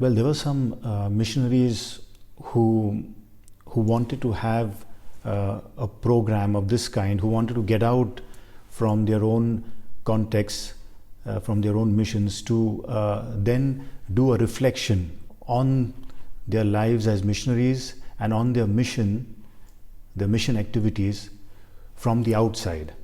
Well, there were some missionaries who wanted to have a program of this kind, who wanted to get out from their own context, from their own missions, to then do a reflection on their lives as missionaries and on their mission activities from the outside.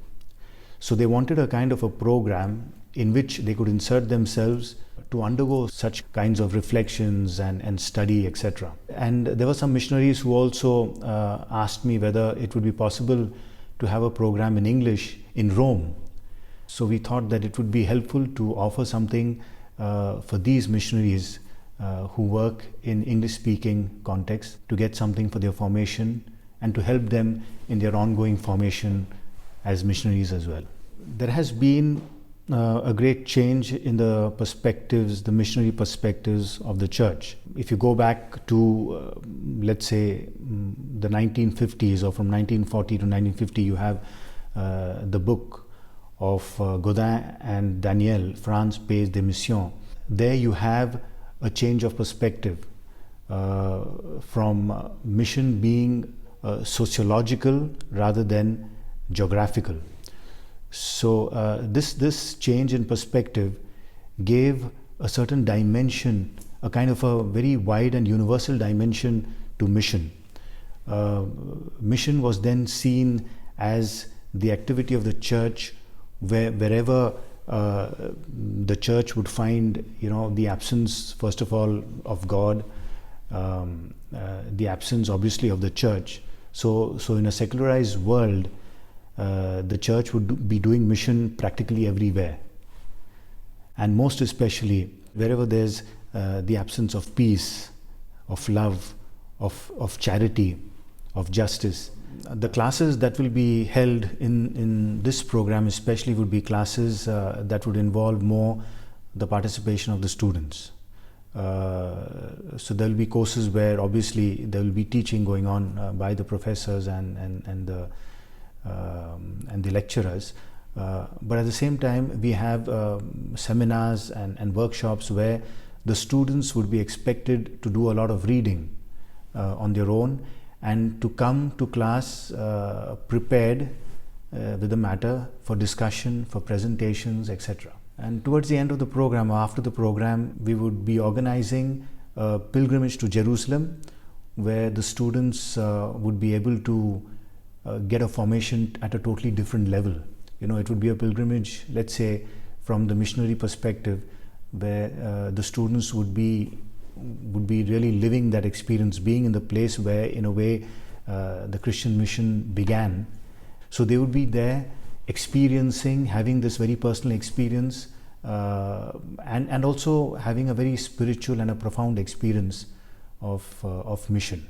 So they wanted a kind of a program in which they could insert themselves to undergo such kinds of reflections and study, etc. And there were some missionaries who also asked me whether it would be possible to have a program in English in Rome. So we thought that it would be helpful to offer something for these missionaries who work in English-speaking context, to get something for their formation and to help them in their ongoing formation as missionaries as well. There has been a great change in the perspectives, the missionary perspectives of the church. If you go back to, let's say, the 1950s, or from 1940 to 1950, you have the book of Godin and Daniel, France Pays des Missions. There you have a change of perspective from mission being sociological rather than geographical. So this change in perspective gave a certain dimension, a kind of a very wide and universal dimension to mission. Mission was then seen as the activity of the church wherever the church would find, the absence, first of all, of God, the absence, obviously, of the church. So in a secularized world, the church would be doing mission practically everywhere, and most especially wherever there's the absence of peace, of love, of charity, of justice. The classes that will be held in this program especially would be classes that would involve more the participation of the students. So there will be courses where obviously there will be teaching going on by the professors and the lecturers, but at the same time we have seminars and workshops where the students would be expected to do a lot of reading on their own and to come to class prepared with the matter for discussion, for presentations, etc. And towards the end of the program, or after the program, we would be organizing a pilgrimage to Jerusalem, where the students would be able to get a formation at a totally different level. It would be a pilgrimage, let's say, from the missionary perspective, where the students would be really living that experience, being in the place where, in a way, the Christian mission began. So they would be there experiencing, having this very personal experience, and also having a very spiritual and a profound experience of mission.